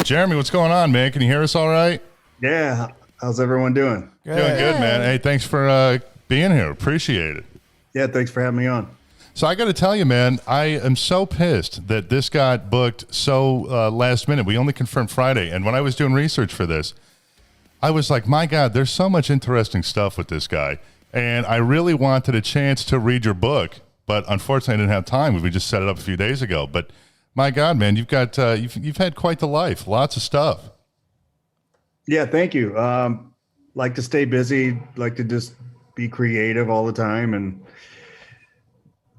Jeremy, what's going on, man? Can you hear us all right? Yeah. How's everyone doing? Doing good, man. Hey, thanks for being here. Appreciate it. Yeah, thanks for having me on. So I got to tell you, man, I am so pissed that this got booked so last minute. We only confirmed Friday. And when I was doing research for this, I was like, my God, there's so much interesting stuff with this guy. And I really wanted a chance to read your book. But unfortunately, I didn't have time. We just set it up a few days ago. But my God, man, you've got you've had quite the life. Lots of stuff. Yeah, thank you. Like to stay busy, like to just be creative all the time and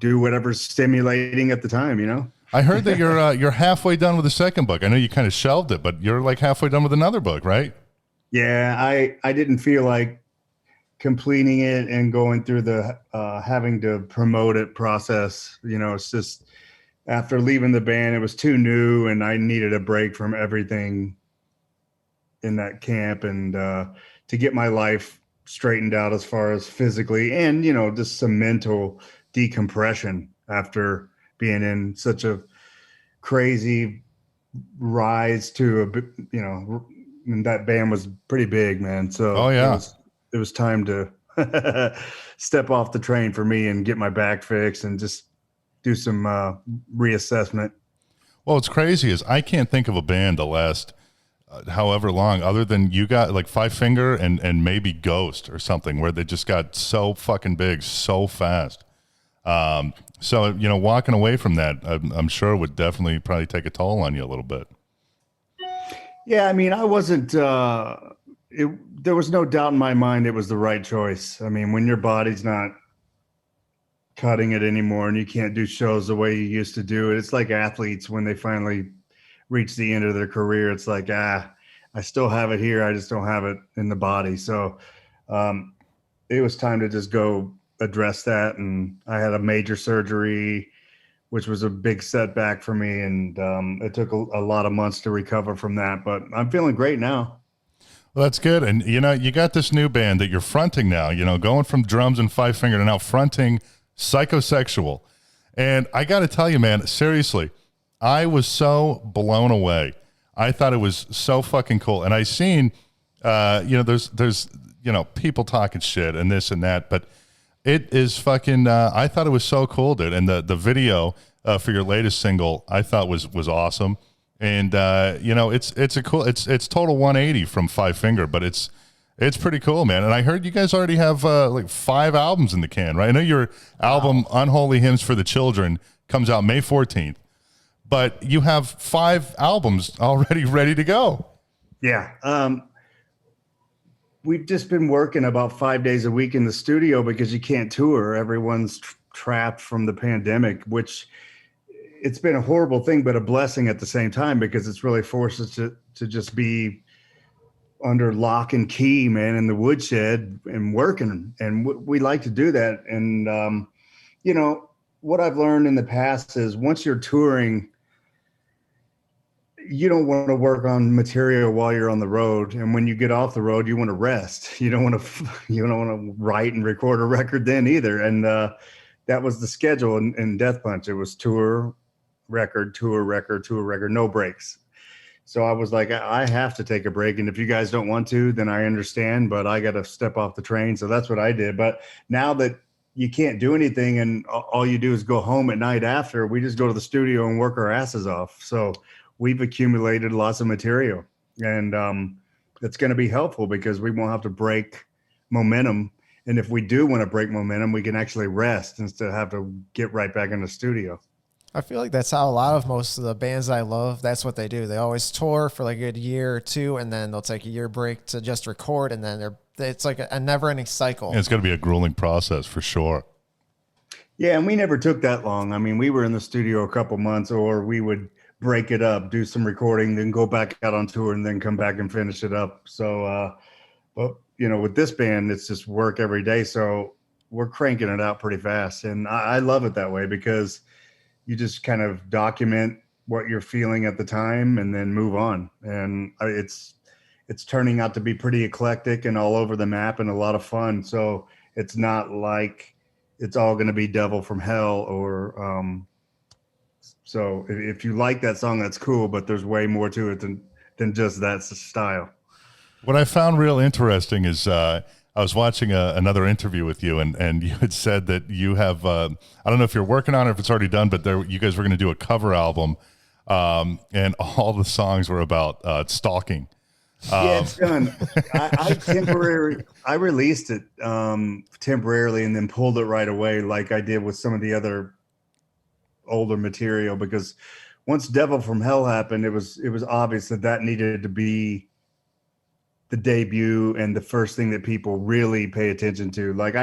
do whatever's stimulating at the time, you know? I heard that you're halfway done with the second book. I know you kind of shelved it, but you're like halfway done with another book, right? Yeah, I didn't feel like completing it and going through the having to promote it process. You know, it's just after leaving the band, it was too new and I needed a break from everything in that camp and to get my life straightened out as far as physically and, you know, just some mental decompression after being in such a crazy rise to a, you know, and that band was pretty big, man. So oh, yeah. It was time to step off the train for me and get my back fixed and just do some reassessment. Well, what's crazy is I can't think of a band the last however long other than you got like Five Finger and maybe Ghost or something where they just got so fucking big so fast. So, you know, walking away from that, I'm sure would definitely probably take a toll on you a little bit. Yeah, I mean, I wasn't, there was no doubt in my mind it was the right choice. I mean, when your body's not cutting it anymore and you can't do shows the way you used to do it, it's like athletes when they finally reach the end of their career. It's like, I still have it here. I just don't have it in the body. So it was time to just go address that. And I had a major surgery, which was a big setback for me. And it took a lot of months to recover from that, but I'm feeling great now. Well, that's good. And, you know, you got this new band that you're fronting now, you know, going from drums and Five Finger to now fronting Psychosexual. And I got to tell you, man, seriously, I was so blown away. I thought it was so fucking cool. And I seen, you know, there's, you know, people talking shit and this and that, but it is fucking, I thought it was so cool, dude. And the video for your latest single, I thought was awesome. And, you know, it's a cool, it's total 180 from Five Finger, but it's pretty cool, man. And I heard you guys already have like 5 albums in the can, right? I know your album, Unholy Hymns for the Children, comes out May 14th, but you have 5 albums already ready to go. Yeah. We've just been working about 5 days a week in the studio because you can't tour. Everyone's trapped from the pandemic, which it's been a horrible thing, but a blessing at the same time because it's really forced us to just be under lock and key, man, in the woodshed and working. And we like to do that. And, you know, what I've learned in the past is once you're touring, you don't want to work on material while you're on the road. And when you get off the road, you want to rest. You don't want to write and record a record then either. And that was the schedule in Death Punch. It was tour, record, no breaks. So I was like, I have to take a break. And if you guys don't want to, then I understand, but I got to step off the train. So that's what I did. But now that you can't do anything and all you do is go home at night after, we just go to the studio and work our asses off. So we've accumulated lots of material, and it's going to be helpful because we won't have to break momentum. And if we do want to break momentum, we can actually rest instead of have to get right back in the studio. I feel like that's how a lot of most of the bands I love, that's what they do. They always tour for like a good year or two, and then they'll take a year break to just record, and then it's like a never-ending cycle. Yeah, it's going to be a grueling process for sure. Yeah, and we never took that long. I mean, we were in the studio a couple months, or we would break it up, do some recording, then go back out on tour, and then come back and finish it up. So, but you know, with this band, it's just work every day. So we're cranking it out pretty fast, and I love it that way because you just kind of document what you're feeling at the time and then move on. And it's turning out to be pretty eclectic and all over the map and a lot of fun. So it's not like it's all going to be Devil from Hell or, so if you like that song, that's cool, but there's way more to it than just that style. What I found real interesting is I was watching another interview with you, and you had said that you have, I don't know if you're working on it, if it's already done, but you guys were going to do a cover album, and all the songs were about stalking. Yeah, it's done. I released it temporarily and then pulled it right away, like I did with some of the other older material, because once Devil from Hell happened, it was obvious that needed to be the debut and the first thing that people really pay attention to. Like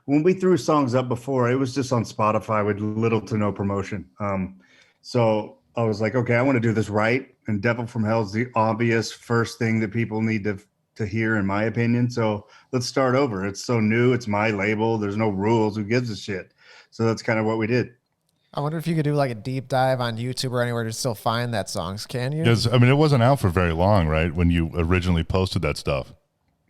when we threw songs up before, it was just on Spotify with little to no promotion. So I was like, okay, I want to do this right. And Devil from Hell is the obvious first thing that people need to hear, in my opinion. So let's start over. It's so new. It's my label. There's no rules. Who gives a shit? So that's kind of what we did. I wonder if you could do like a deep dive on YouTube or anywhere to still find that songs. Can you? Because I mean, it wasn't out for very long, right? When you originally posted that stuff,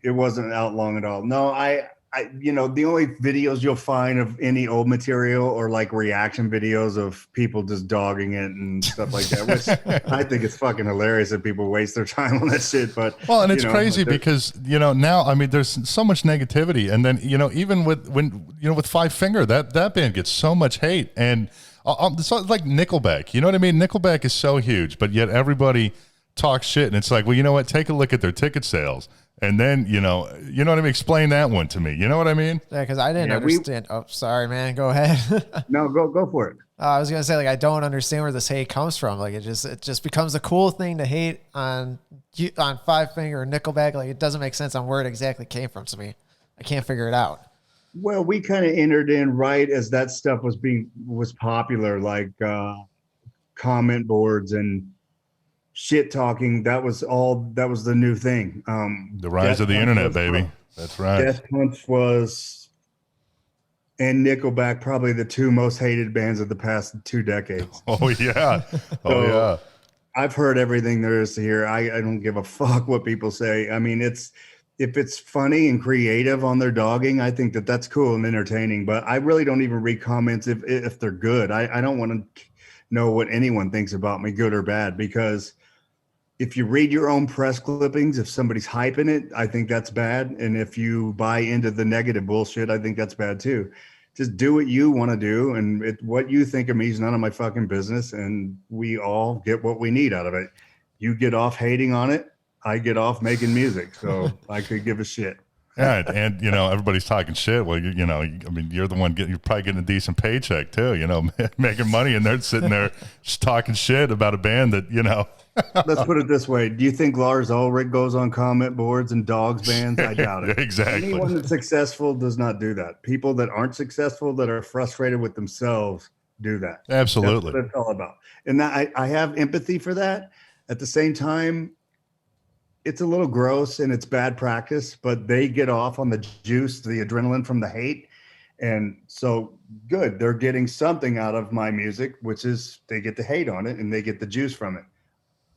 it wasn't out long at all. No, I the only videos you'll find of any old material or like reaction videos of people just dogging it and stuff like that, which I think it's fucking hilarious that people waste their time on that shit. But well, and it's crazy because now, I mean, there's so much negativity, and then even with Five Finger, that band gets so much hate, and it's like Nickelback. You know what I mean? Nickelback is so huge, but yet everybody talks shit, and it's like, well, you know what? Take a look at their ticket sales. And then, you know what I mean? Explain that one to me. You know what I mean? Yeah, because I didn't understand. Oh, sorry, man. Go ahead. No, go for it. I was gonna say, like, I don't understand where this hate comes from. Like, it just becomes a cool thing to hate on Five Finger or Nickelback. Like, it doesn't make sense on where it exactly came from to me. I can't figure it out. Well, we kind of entered in right as that stuff was popular, like comment boards and shit talking. That was the new thing. The rise of the internet, baby. That's right. Death Punch and Nickelback, probably the two most hated bands of the past 2 decades. Oh yeah. Yeah. I've heard everything there is to hear. I don't give a fuck what people say. I mean, if it's funny and creative on their dogging, I think that's cool and entertaining, but I really don't even read comments if they're good. I don't want to know what anyone thinks about me, good or bad, because if you read your own press clippings, if somebody's hyping it, I think that's bad. And if you buy into the negative bullshit, I think that's bad too. Just do what you want to do. And what you think of me is none of my fucking business. And we all get what we need out of it. You get off hating on it. I get off making music. So I could give a shit. Yeah. And, everybody's talking shit. Well, I mean, you're the one you're probably getting a decent paycheck too, making money, and they're sitting there just talking shit about a band that, Let's put it this way. Do you think Lars Ulrich goes on comment boards and dogs bands? I doubt it. Exactly. Anyone that's successful does not do that. People that aren't successful, that are frustrated with themselves, do that. Absolutely. That's what it's all about. And I have empathy for that. At the same time, it's a little gross and it's bad practice, but they get off on the juice, the adrenaline from the hate. And so good. They're getting something out of my music, which is they get to hate on it and they get the juice from it.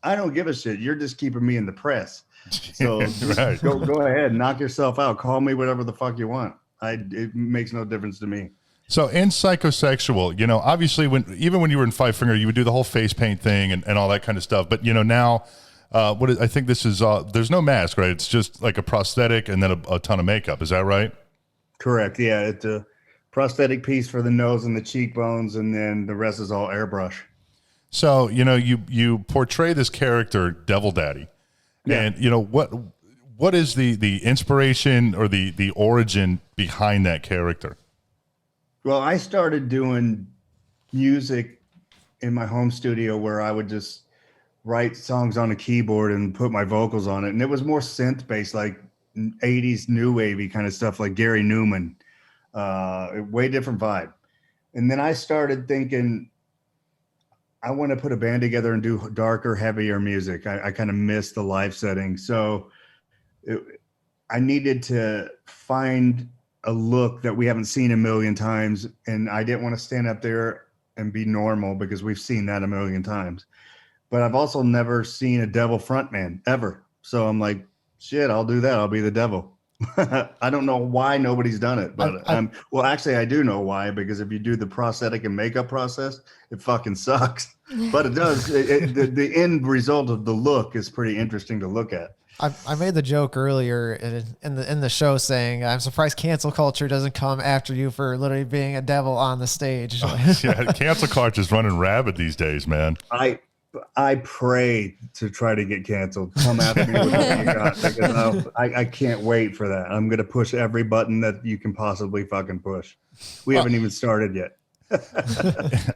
I don't give a shit. You're just keeping me in the press. So right. go ahead, knock yourself out. Call me whatever the fuck you want. It makes no difference to me. So in Psychosexual, obviously even when you were in Five Finger, you would do the whole face paint thing and all that kind of stuff. But now, I think this is there's no mask, right? It's just like a prosthetic and then a ton of makeup. Is that right? Correct. Yeah, it's a prosthetic piece for the nose and the cheekbones, and then the rest is all airbrush. So, you portray this character, Devil Daddy. Yeah. And, what is the inspiration or the origin behind that character? Well, I started doing music in my home studio where I would just write songs on a keyboard and put my vocals on it. And it was more synth based, like 80s new wavy kind of stuff, like Gary Newman, way different vibe. And then I started thinking, I want to put a band together and do darker, heavier music. I kind of miss the live setting. So I needed to find a look that we haven't seen a million times. And I didn't want to stand up there and be normal because we've seen that a million times. But I've also never seen a devil frontman ever. So I'm like, shit, I'll do that. I'll be the devil. I don't know why nobody's done it, but well, actually, I do know why, because if you do the prosthetic and makeup process, it fucking sucks. But it does. The end result of the look is pretty interesting to look at. I made the joke earlier in the show saying I'm surprised cancel culture doesn't come after you for literally being a devil on the stage. Yeah, cancel culture is running rabid these days, man. I pray to try to get canceled. Come after me with what you got, because I can't wait for that. I'm going to push every button that you can possibly fucking push. We haven't even started yet.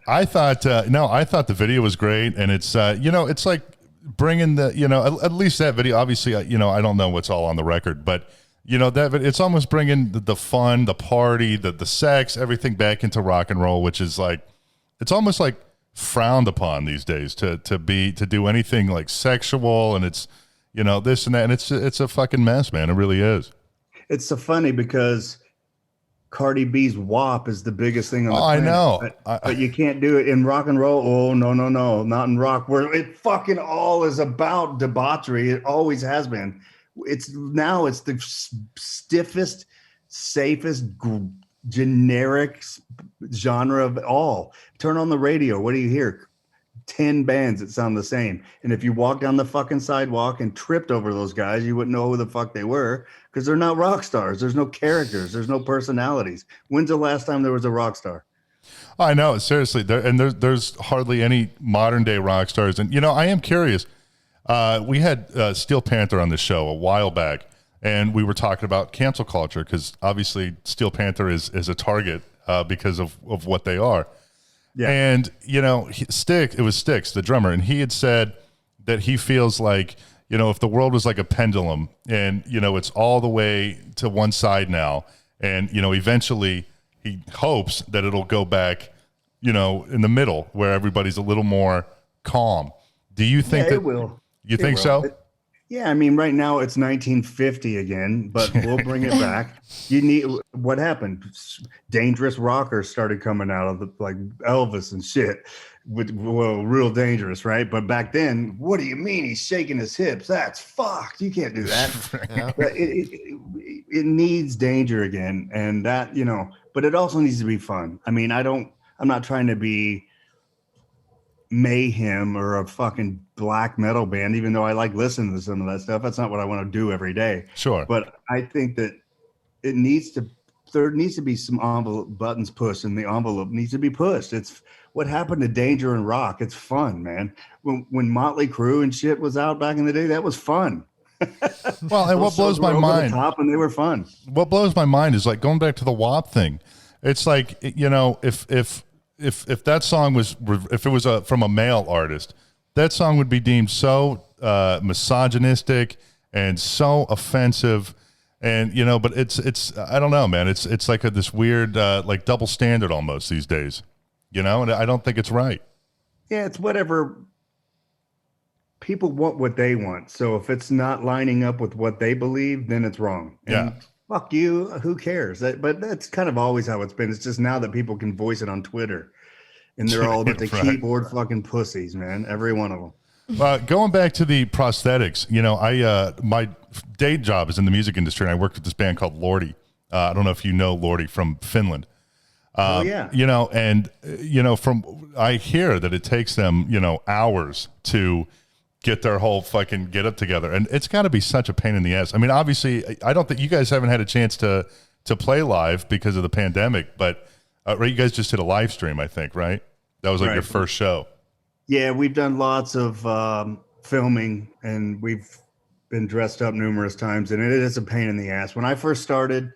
I thought the video was great, and it's it's like bringing the at least that video. Obviously, I don't know what's all on the record, but that it's almost bringing the fun, the party, the sex, everything back into rock and roll, which is like it's almost like frowned upon these days to do anything like sexual, and it's this and that, and it's a fucking mess, man. It really is. It's so funny because Cardi B's WAP is the biggest thing on the planet. I know, but you can't do it in rock and roll. Oh no, not in rock, where it fucking all is about debauchery. It always has been. It's the stiffest, safest, generic genre of all. Turn on the radio. What do you hear? 10 bands that sound the same. And if you walk down the fucking sidewalk and tripped over those guys, you wouldn't know who the fuck they were, because they're not rock stars. There's no characters. There's no personalities. When's the last time there was a rock star? I know, seriously. There's hardly any modern day rock stars. And I am curious. We had Steel Panther on the show a while back, and we were talking about cancel culture, because obviously Steel Panther is a target because of what they are. Yeah. And, it was Styx, the drummer, and he had said that he feels like, if the world was like a pendulum and, it's all the way to one side now, and, eventually he hopes that it'll go back, in the middle where everybody's a little more calm. Do you think that it will? You think so? Yeah, I mean, right now it's 1950 again, but we'll bring it back. What happened? Dangerous rockers started coming out of like Elvis and shit. Real dangerous, right? But back then, what do you mean he's shaking his hips? That's fucked. You can't do that. Yeah. But it needs danger again, and that but it also needs to be fun. I mean, I'm not trying to be mayhem or a fucking black metal band, even though I like listening to some of that stuff. That's not what I want to do every day. Sure. But I think that there needs to be some envelope buttons pushed, and the envelope needs to be pushed. It's what happened to Danger and Rock. It's fun, man. When Motley Crue and shit was out back in the day, that was fun. Well, and what blows my mind, top, and they were fun. What blows my mind is like going back to the WAP thing. It's like, if that song was, if it was from a male artist, that song would be deemed so misogynistic and so offensive, and but it's I don't know, man. It's like this weird like double standard almost these days, and I don't think it's right. Yeah, it's whatever. People want what they want, so if it's not lining up with what they believe, then it's wrong. And yeah. Fuck you. Who cares? But that's kind of always how it's been. It's just now that people can voice it on Twitter, and they're all about the right. Keyboard fucking pussies, man. Every one of them. Going back to the prosthetics, my day job is in the music industry, and I worked with this band called Lordi. I don't know if you know Lordi from Finland. Yeah. From I hear that it takes them, hours to get their whole fucking get up together, and it's got to be such a pain in the ass. I mean, obviously, I don't think you guys haven't had a chance to play live because of the pandemic, but right, you guys just did a live stream, I think, right? That was like right. Your first show. Yeah, we've done lots of filming, and we've been dressed up numerous times, and it is a pain in the ass. When I first started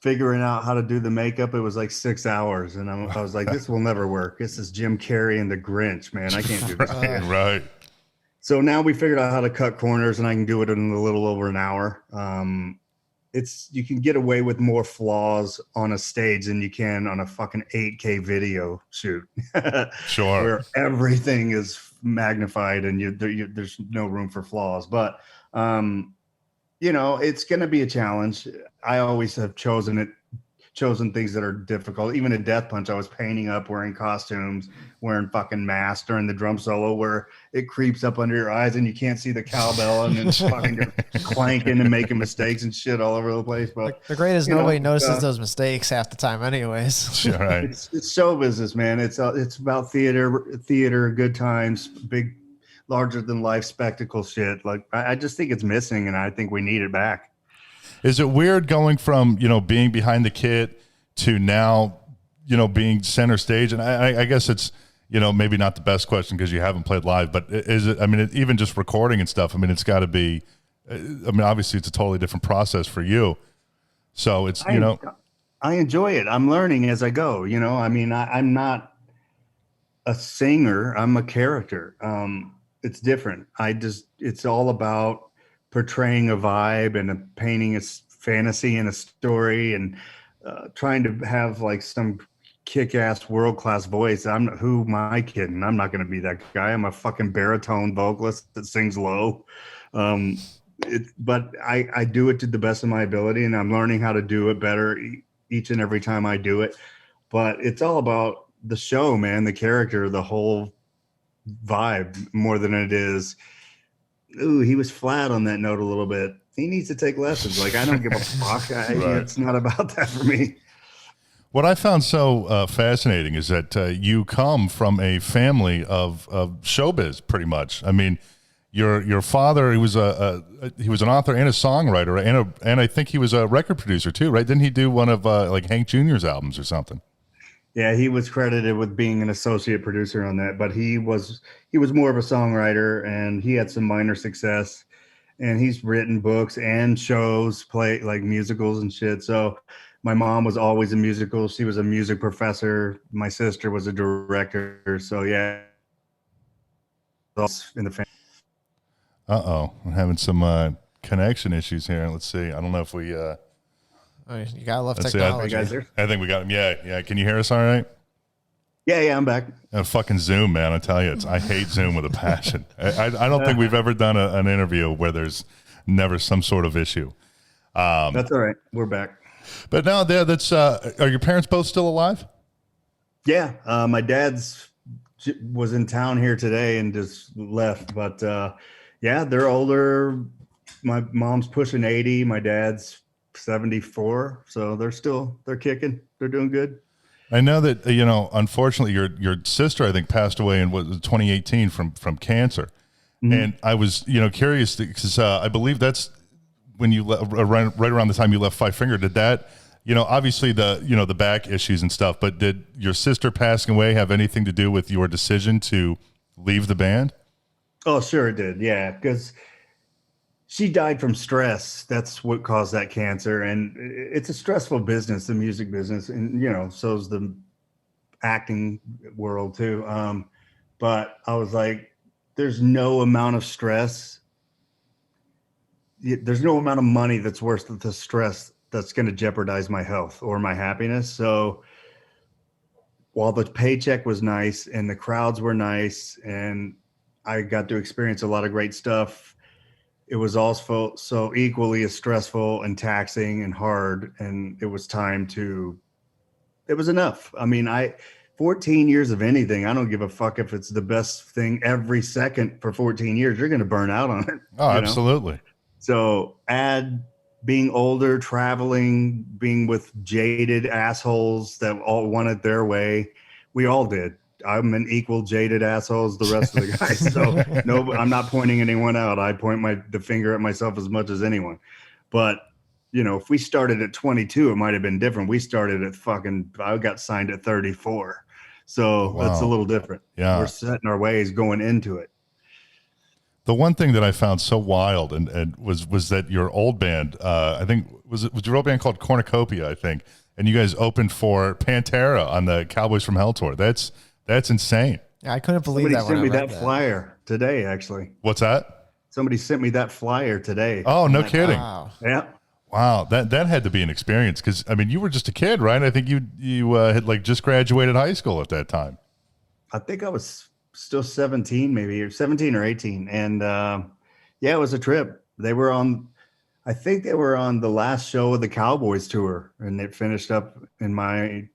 figuring out how to do the makeup, it was like 6 hours, and I was like, this will never work. This is Jim Carrey and the Grinch, man. I can't do this. Right. So now we figured out how to cut corners, and I can do it in a little over an hour. You can get away with more flaws on a stage than you can on a fucking 8K video shoot. Sure. Where everything is magnified and there's no room for flaws. But, it's going to be a challenge. I always have chosen chosen things that are difficult. Even at Death Punch, I was painting up, wearing costumes, wearing fucking masks during the drum solo where it creeps up under your eyes and you can't see the cowbell and it's fucking just clanking and making mistakes and shit all over the place. But the great is nobody notices those mistakes half the time anyways. Right. It's show business, man. It's about theater, good times, big, larger than life spectacle shit. Like I just think it's missing and I think we need it back. Is it weird going from, being behind the kit to now, being center stage? And I guess it's, maybe not the best question because you haven't played live, but is it, even just recording and stuff, it's got to be, obviously it's a totally different process for you. So it's, I enjoy it. I'm learning as I go, I'm not a singer. I'm a character. It's different. It's all about portraying a vibe and painting a fantasy and a story and trying to have like some kick-ass world-class voice. Who am I kidding? I'm not going to be that guy. I'm a fucking baritone vocalist that sings low. But I do it to the best of my ability and I'm learning how to do it better each and every time I do it. But it's all about the show, man, the character, the whole vibe more than it is, ooh, he was flat on that note a little bit. He needs to take lessons. Like, I don't give a fuck. Right. It's not about that for me. What I found so fascinating is that you come from a family of showbiz, pretty much. Your father, he was an author and a songwriter, and I think he was a record producer too, right? Didn't he do one of like Hank Jr.'s albums or something? Yeah, he was credited with being an associate producer on that, but he was more of a songwriter, and he had some minor success. And he's written books and shows, play like musicals and shit. So my mom was always a musical. She was a music professor. My sister was a director. So yeah, in the family. I'm having some connection issues here. Let's see. I don't know if we. You gotta love technology. I think we got him. Yeah. Can you hear us all right? Yeah, I'm back. Fucking Zoom, man. I tell you, I hate Zoom with a passion. I don't think we've ever done an interview where there's never some sort of issue. That's all right. We're back. But now are your parents both still alive? Yeah. My dad's was in town here today and just left. But yeah, they're older. My mom's pushing 80. My dad's 74. So they're kicking. They're doing good. I know that, unfortunately your sister, I think, passed away in 2018 from cancer. Mm-hmm. And I was, curious because I believe that's when you right around the time you left Five Finger. Did that, obviously the back issues and stuff, but did your sister passing away have anything to do with your decision to leave the band? Oh, sure it did. Yeah. Because she died from stress. That's what caused that cancer. And it's a stressful business, the music business. And, so's the acting world too. But I was like, there's no amount of stress. There's no amount of money that's worth the stress that's going to jeopardize my health or my happiness. So while the paycheck was nice and the crowds were nice and I got to experience a lot of great stuff, it was also so equally as stressful and taxing and hard. And it was it was enough. 14 years of anything, I don't give a fuck if it's the best thing every second for 14 years, you're going to burn out on it. Oh, absolutely. So add being older, traveling, being with jaded assholes that all wanted their way. We all did. I'm an equal jaded asshole as the rest of the guys. So no, I'm not pointing anyone out. I point the finger at myself as much as anyone. But, if we started at 22, it might have been different. We started at I got signed at 34. So That's a little different. Yeah. We're setting our ways going into it. The one thing that I found so wild and was that your old band, I think was your old band called Cornucopia, I think, and you guys opened for Panther on the Cowboys from Hell tour. That's insane. Yeah, I couldn't believe that. Somebody sent me that flyer today, actually. What's that? Somebody sent me that flyer today. Oh, no kidding. Wow. Yeah. Wow, that had to be an experience because you were just a kid, right? I think you had like just graduated high school at that time. I think I was still 17, maybe, or 17 or 18, and yeah, it was a trip. They were on. I think they were on the last show of the Cowboys tour, and it finished up in my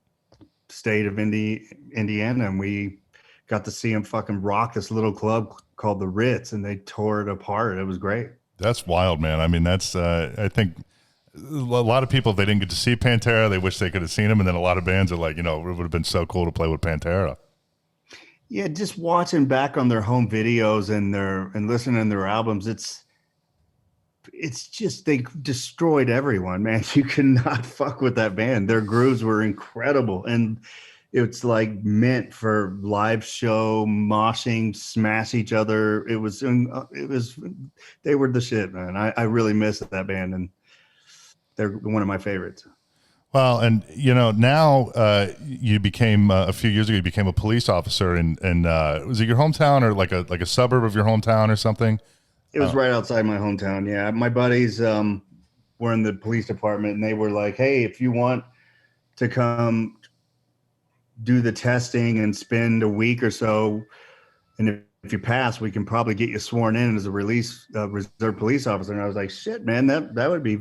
state of Indiana, and we got to see them fucking rock this little club called the Ritz, and they tore it apart. It was great. That's wild, man. I mean, that's I think a lot of people, if they didn't get to see Pantera, they wish they could have seen him, and then a lot of bands are like, it would have been so cool to play with Pantera. Yeah, just watching back on their home videos and listening to their albums, it's just they destroyed everyone, man. You cannot fuck with that band. Their grooves were incredible, and it's like meant for live show moshing, smash each other. They were the shit, man. I really miss that band, and they're one of my favorites. Well, and now you became a few years ago. You became a police officer, and was it your hometown or like a suburb of your hometown or something? It was right outside my hometown. Yeah, my buddies were in the police department, and they were like, "Hey, if you want to come do the testing and spend a week or so, and if you pass, we can probably get you sworn in as a reserve police officer." And I was like, "Shit, man, that would be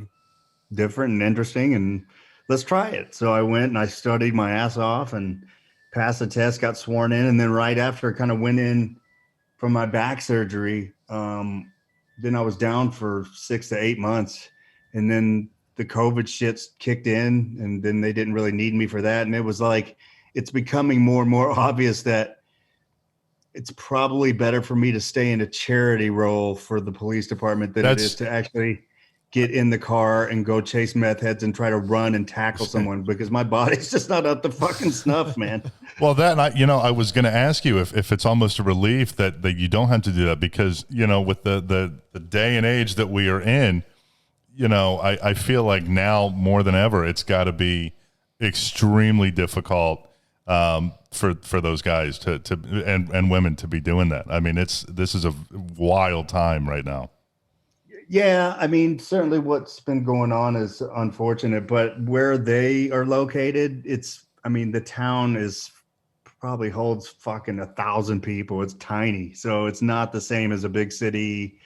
different and interesting, and let's try it." So I went and I studied my ass off and passed the test, got sworn in. And then right after, kind of went in from my back surgery. Then I was down for 6 to 8 months, and then the COVID shits kicked in, and then they didn't really need me for that. And it was like, it's becoming more and more obvious that it's probably better for me to stay in a charity role for the police department than it is to actually get in the car and go chase meth heads and try to run and tackle someone, because my body's just not up to fucking snuff, man. Well, I was going to ask you if it's almost a relief that you don't have to do that, because, with the day and age that we are in, I feel like now more than ever, it's got to be extremely difficult for those guys and women to be doing that. I mean, this is a wild time right now. Yeah, I mean, certainly what's been going on is unfortunate, but where they are located, the town probably holds fucking 1,000 people. It's tiny, so it's not the same as a big city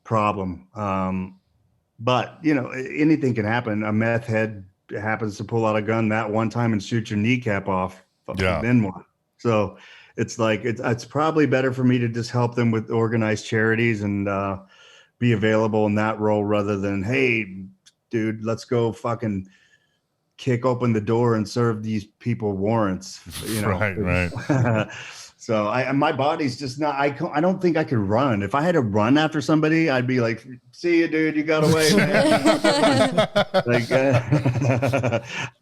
problem. But anything can happen. A meth head happens to pull out a gun that one time and shoot your kneecap off. Yeah. Then what? So it's like it's probably better for me to just help them with organized charities and be available in that role, rather than, hey, dude, let's go fucking kick open the door and serve these people warrants. Right. So my body's just not. I don't think I could run. If I had to run after somebody, I'd be like, "See you, dude. You got away, man."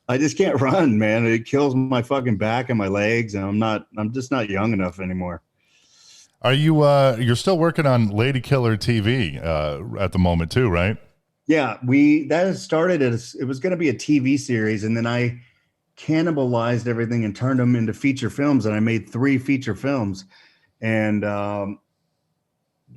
I just can't run, man. It kills my fucking back and my legs, and I'm just not young enough anymore. Are you you're still working on Lady Killer TV at the moment too, right? Yeah, that started as, it was going to be a TV series, and then I cannibalized everything and turned them into feature films, and I made 3 feature films, and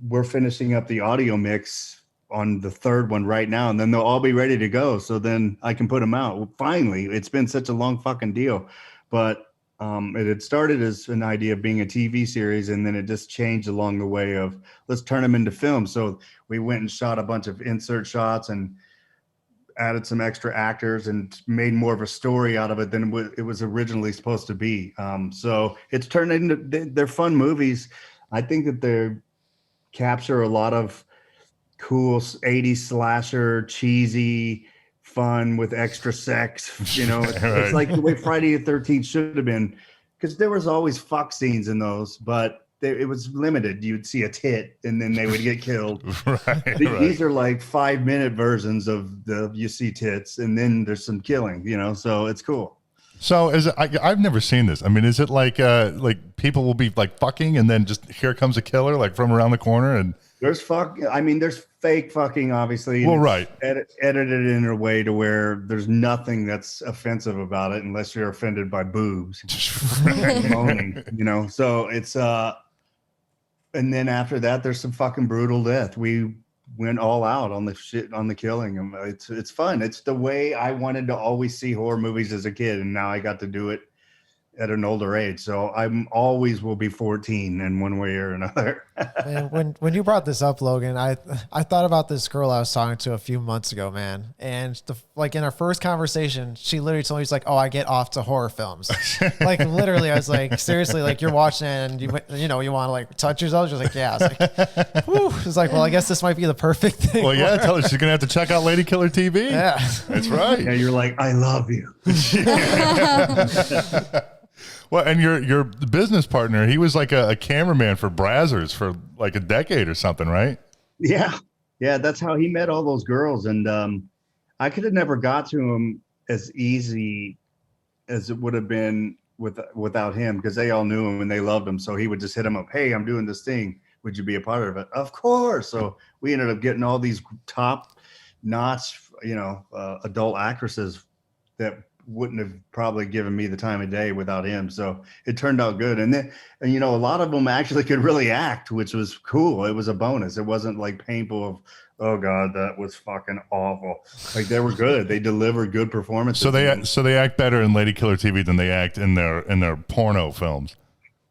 we're finishing up the audio mix on the 3rd one right now, and then they'll all be ready to go, so then I can put them out. Well, finally, it's been such a long fucking deal, but it had started as an idea of being a TV series, and then it just changed along the way of, let's turn them into film. So we went and shot a bunch of insert shots and added some extra actors and made more of a story out of it than it was originally supposed to be. So it's turned into, they're fun movies. I think that they capture a lot of cool 80s slasher, cheesy fun with extra sex. It's like the way Friday the 13th should have been, because there was always fuck scenes in those, but it was limited. You'd see a tit and then they would get killed. These are like 5-minute versions of you see tits and then there's some killing, so it's cool. So I've never seen this. I mean, is it like people will be like fucking and then just here comes a killer like from around the corner? And there's fake fucking, obviously. Well, right. Edited in a way to where there's nothing that's offensive about it unless you're offended by boobs. Moaning, So it's and then after that, there's some fucking brutal death. We went all out on the shit, on the killing. It's fun. It's the way I wanted to always see horror movies as a kid, and now I got to do it at an older age. So I'm always will be 14 in one way or another. Man, when you brought this up, Logan, I thought about this girl I was talking to a few months ago, man. And like in our first conversation, she literally told me, she's like, "Oh, I get off to horror films." Like literally, I was like, seriously, like you're watching and you want to like touch yourself. She's like, "Yeah." I was like, whew. It's like, well, I guess this might be the perfect thing. Well, yeah, tell her she's gonna have to check out Lady Killer TV. Yeah, that's right. Yeah, you're like, I love you. Well, and your business partner, he was like a cameraman for Brazzers for like a decade or something, right? Yeah. Yeah. That's how he met all those girls. And I could have never got to him as easy as it would have been without him, because they all knew him and they loved him. So he would just hit him up. "Hey, I'm doing this thing. Would you be a part of it?" Of course. So we ended up getting all these top notch, adult actresses that wouldn't have probably given me the time of day without him. So it turned out good. And then, a lot of them actually could really act, which was cool. It was a bonus. It wasn't like painful of, "Oh God, that was fucking awful." Like they were good. They delivered good performances. So they act better in Lady Killer TV than they act in their porno films.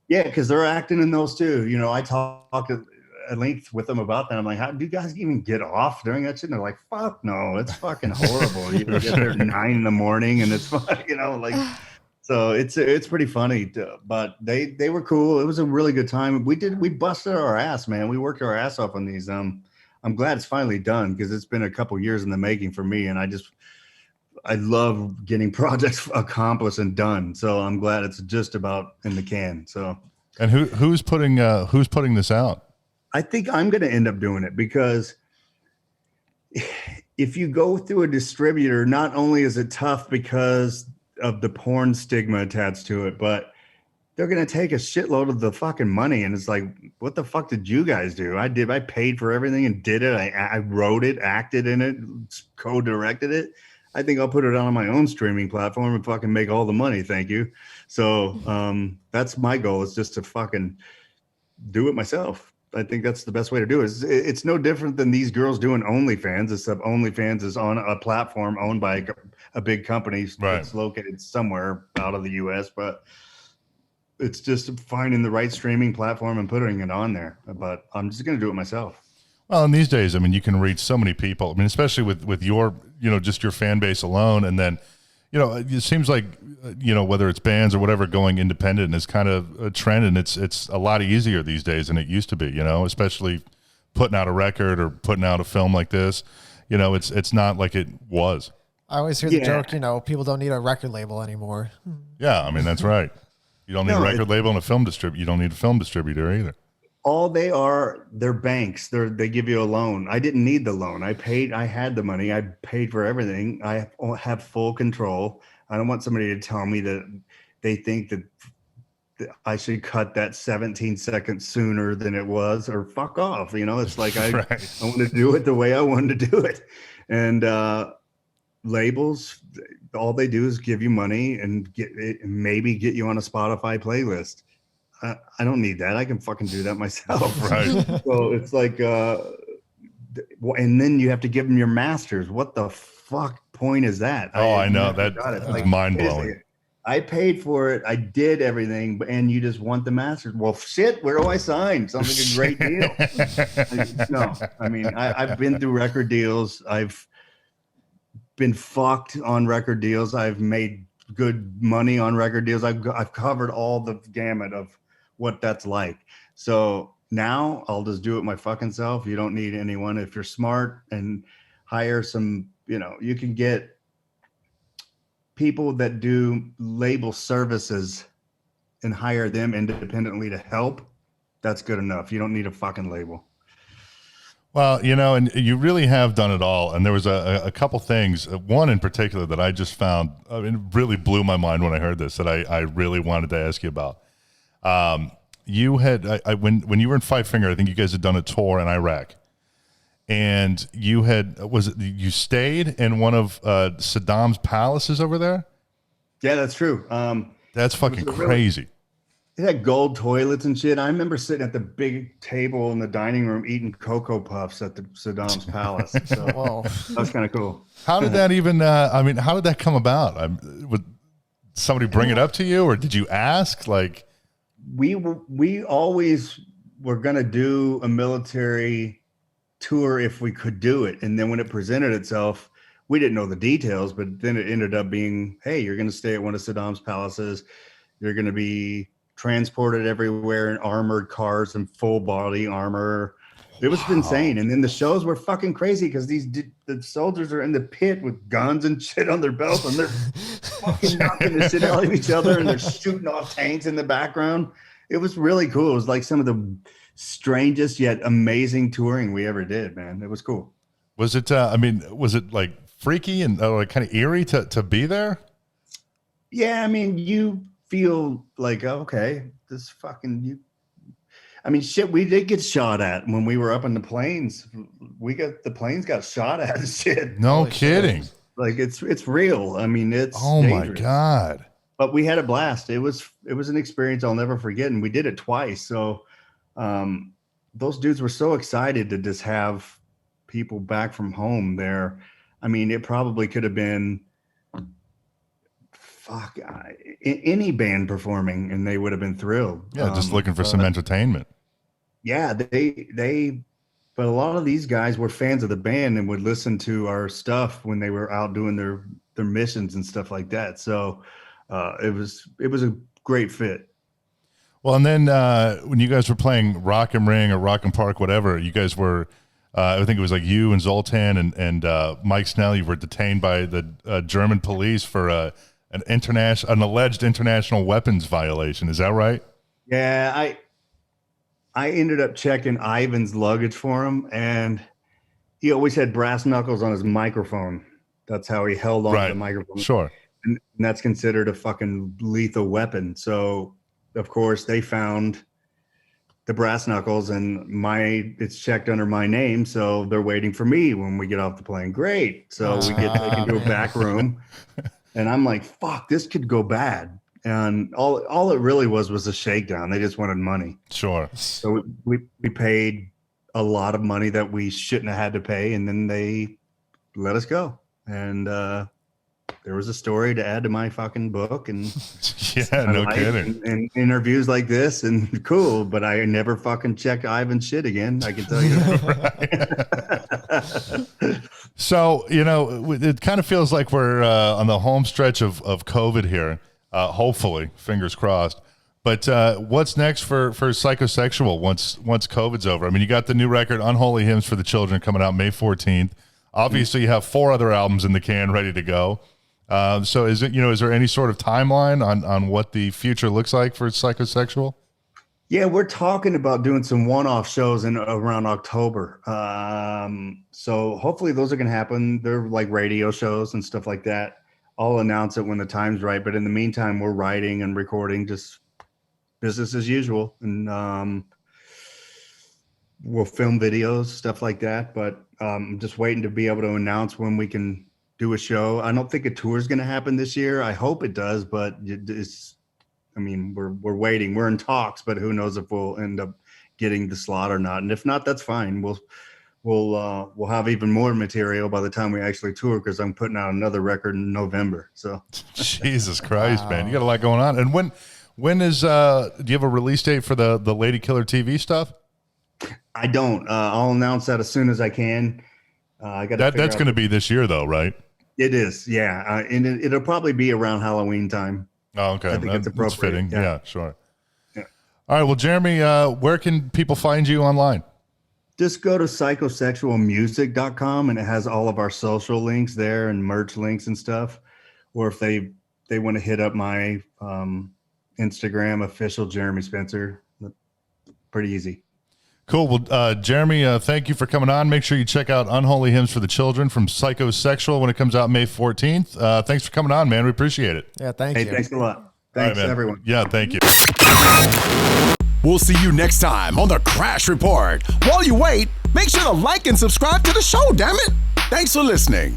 Yeah, because they're acting in those too. I talked at length with them about that. I'm like, "How do you guys even get off during that shit?" And they're like, "Fuck no, it's fucking horrible." You get there at 9 in the morning and it's like, so it's pretty funny. But they were cool. It was a really good time. We busted our ass, man. We worked our ass off on these. I'm glad it's finally done, because it's been a couple years in the making for me, and I love getting projects accomplished and done. So I'm glad it's just about in the can. So, and who's putting this out? I think I'm going to end up doing it, because if you go through a distributor, not only is it tough because of the porn stigma attached to it, but they're going to take a shitload of the fucking money. And it's like, what the fuck did you guys do? I paid for everything and did it. I wrote it, acted in it, co-directed it. I think I'll put it on my own streaming platform and fucking make all the money. Thank you. So that's my goal, is just to fucking do it myself. I think that's the best way to do it. It's no different than these girls doing OnlyFans, except OnlyFans is on a platform owned by a big company that's located somewhere out of the U.S., but it's just finding the right streaming platform and putting it on there. But I'm just going to do it myself. Well, in these days, I mean, you can reach so many people. I mean, especially with your, just your fan base alone. And then, it seems like, whether it's bands or whatever, going independent is kind of a trend, and it's a lot easier these days than it used to be, especially putting out a record or putting out a film like this. It's not like it was. I always hear the joke, people don't need a record label anymore. Yeah, I mean, that's right. You don't need a record label and a film distributor. You don't need a film distributor either. All they are, they're banks. They give you a loan. I didn't need the loan. I had the money. I paid for everything. I have full control. I don't want somebody to tell me that they think that I should cut that 17 seconds sooner than it was, or fuck off. It's like, I want to do it the way I wanted to do it. And labels, all they do is give you money and maybe get you on a Spotify playlist. I don't need that. I can fucking do that myself. Right. So it's like, and then you have to give them your masters. What the fuck point is that? I know that's like, mind blowing. I paid for it. I did everything, and you just want the masters. Well, shit, where do I sign? Sounds like a great deal. No, I mean, I've been through record deals. I've been fucked on record deals. I've made good money on record deals. I've covered all the gamut of what that's like. So now I'll just do it my fucking self. You don't need anyone. If you're smart and hire some, you can get people that do label services and hire them independently to help. That's good enough. You don't need a fucking label. Well, and you really have done it all. And there was a couple things, one in particular that I just found, it really blew my mind when I heard this, that I really wanted to ask you about. You had, when you were in Five Finger, I think you guys had done a tour in Iraq, and you you stayed in one of Saddam's palaces over there? Yeah, that's true. That's fucking crazy. It had gold toilets and shit. I remember sitting at the big table in the dining room eating Cocoa Puffs at the Saddam's palace. So that was kind of cool. How did that even, how did that come about? somebody bring it up to you, or did you ask? Like, we always were going to do a military tour if we could do it. And then when it presented itself, we didn't know the details, but then it ended up being, hey, you're going to stay at one of Saddam's palaces. You're going to be transported everywhere in armored cars and full body armor. It was insane. And then the shows were fucking crazy because the soldiers are in the pit with guns and shit on their belts, and they're fucking knocking the shit out of each other, and they're shooting off tanks in the background. It was really cool. It was like some of the strangest yet amazing touring we ever did, man. It was cool. Was it, was it like freaky and like kind of eerie to be there? Yeah, I mean, you feel like, okay, this fucking shit, we did get shot at when we were up in the planes. The planes got shot at and shit. No Holy kidding. Shit. Like it's real. I mean, it's dangerous. My God. But we had a blast. It was an experience I'll never forget. And we did it twice. So those dudes were so excited to just have people back from home there. I mean, it probably could have been any band performing, and they would have been thrilled. Yeah, just looking for some entertainment. Yeah, but a lot of these guys were fans of the band and would listen to our stuff when they were out doing their missions and stuff like that. So it was a great fit. Well, and then when you guys were playing Rock and Ring or Rock and Park, whatever, you guys were, I think it was like you and Zoltan and Mike Snell, you were detained by the German police for an alleged international weapons violation. Is that right? Yeah, I ended up checking Ivan's luggage for him, and he always had brass knuckles on his microphone. That's how he held on to the microphone. Sure. And that's considered a fucking lethal weapon. So, of course, they found the brass knuckles, and it's checked under my name, so they're waiting for me when we get off the plane. Great. So we get taken to a back room. And I'm like, fuck, this could go bad. And all it really was a shakedown. They just wanted money. Sure. So we paid a lot of money that we shouldn't have had to pay. And then they let us go. And there was a story to add to my fucking book. And yeah, no kidding. And interviews like this, and cool. But I never fucking checked Ivan's shit again. I can tell you that. So, it kind of feels like we're on the home stretch of COVID here. Hopefully, fingers crossed. But what's next for Psychosexual once COVID's over? I mean, you got the new record, Unholy Hymns for the Children, coming out May 14th. Obviously, you have 4 other albums in the can ready to go. So is there any sort of timeline on what the future looks like for Psychosexual? Yeah, we're talking about doing some one-off shows in around October. So hopefully those are going to happen. They're like radio shows and stuff like that. I'll announce it when the time's right. But in the meantime, we're writing and recording, just business as usual. And we'll film videos, stuff like that. But I'm just waiting to be able to announce when we can do a show. I don't think a tour is going to happen this year. I hope it does, but we're waiting. We're in talks, but who knows if we'll end up getting the slot or not. And if not, that's fine. We'll have even more material by the time we actually tour, because I'm putting out another record in November. So Jesus Christ, man, you got a lot going on. And when is do you have a release date for the Lady Killer TV stuff? I don't. I'll announce that as soon as I can. I got that's going to be this year, though, right? It is, yeah. And it'll probably be around Halloween time. Oh, okay. I think it's appropriate. That's fitting. Yeah, sure. Yeah. All right. Well, Jeremy, where can people find you online? Just go to psychosexualmusic.com, and it has all of our social links there and merch links and stuff. Or if they want to hit up my Instagram, official Jeremy Spencer, pretty easy. Cool. Well, Jeremy, thank you for coming on. Make sure you check out Unholy Hymns for the Children from Psychosexual when it comes out May 14th. Thanks for coming on, man. We appreciate it. Yeah, thank you. Thanks a lot. Thanks, right, everyone. Yeah, thank you. We'll see you next time on the Crash Report. While you wait, make sure to like and subscribe to the show, damn it. Thanks for listening.